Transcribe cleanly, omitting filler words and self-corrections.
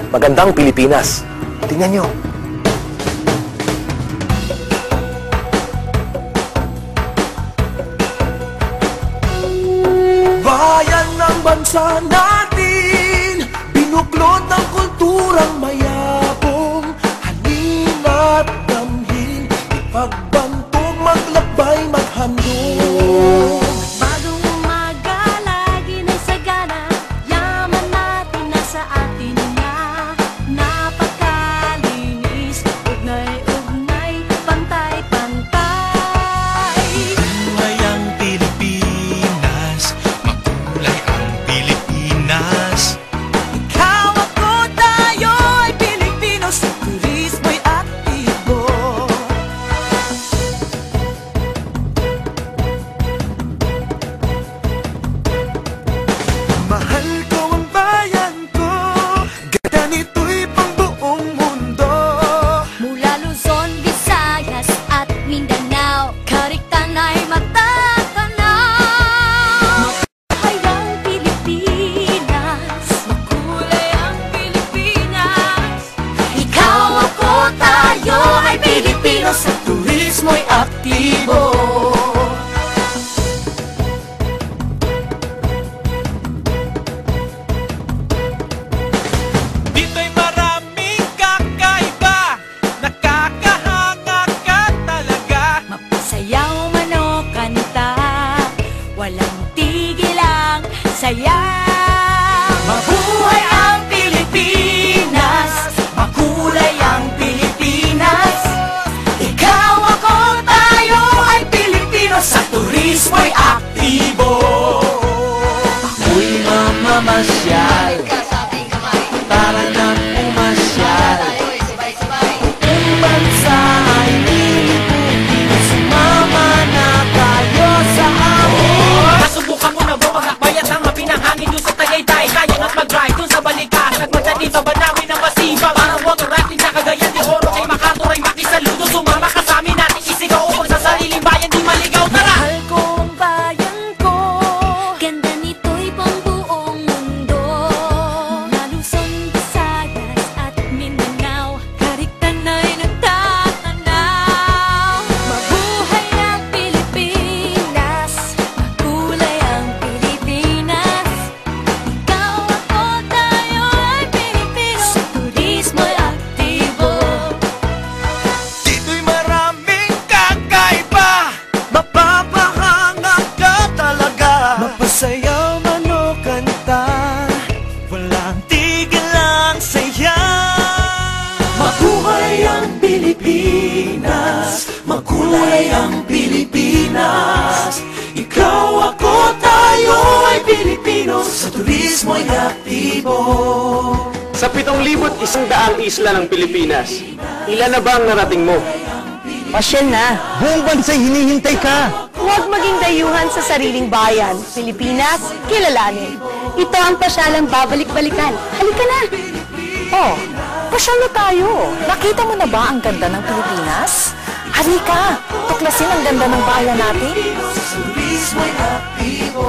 Magandang Pilipinas. Tingnan nyo. Bayan ng bansa natin, binuklod ng kulturang mayabong. Halina't damhin, ipagbantog, maglakbay, maghandog. Bagong umaga, lagi na sagana, yaman natin nasa atin na. Napakalinis, ugnay-ugnay, pantay-pantay. Buhay ang Pilipinas, makulay ang Pilipinas. Ikaw, ako, tayo ay Pilipino, sa turismo'y aktibo. Mahal ko ang bayan ko, ganda nito'y pang buong mundo. Mula Luzon, Visayas at Mindanao, kariktan ay matatanaw. Mabuhay ang Pilipinas, makulay ang Pilipinas. Ikaw, ako, tayo ay Pilipino, sa Turismo'y aktibo. Dito'y maraming kakaiba, nakakahanga ka talaga. mapasayaw man o kanta, walang tigil ang saya. Mabuhay ang Pilipinas, makulay ang Pilipinas. Ikaw, ako, tayo ay Pilipino, sa turismo'y aktibo. Ako'y mamamasyal, tara nang pumasyal. Ang bansa ay Pilipinas, sumama na tayo sa amin. Nasubukan mo na ba magakbayat ang mapinahangin doon sa Tagaytay? Kaya nga't mag-drive doon sa Balikas at magdating sa Banawin ng Masiba. Parang water rafting sa Cagayan de Oro, kay Makator ay makisaludo. Sumama ka sa amin, natin isigaw upang sa sariling bayan di maligaw. Tara! Mahal ko ang bayan ko, ganda nito'y pang buong mundo. Mula Luzon, Visayas at Mindanao, kariktan ay nagtatanaw. Mabuhay ang Pilipinas, makulay ang Pilipinas. Ikaw, ako, tayo ay Pilipino, sa turismo'y aktibo. Dito'y maraming kakaiba, mapapahanga ka talaga. Mapasayaw man o kanta, walang tigil ang saya. Mabuhay ang Pilipinas, makulay ang Pilipinas. Ikaw, ako, tayo ay Pilipino, sa turismo'y aktibo. Sa 7,100 isla ng Pilipinas, ilan na ba ang narating mo? Pasyal na. Buong bansa'y hinihintay ka. Huwag maging dayuhan sa sariling bayan. Pilipinas, kilalanin. Ito ang pasyalang babalik-balikan. Halika na! Oh, pasyal na tayo. Nakita mo na ba ang ganda ng Pilipinas? Halika, tuklasin ang ganda ng bayan natin. Sa turismo'y aktibo.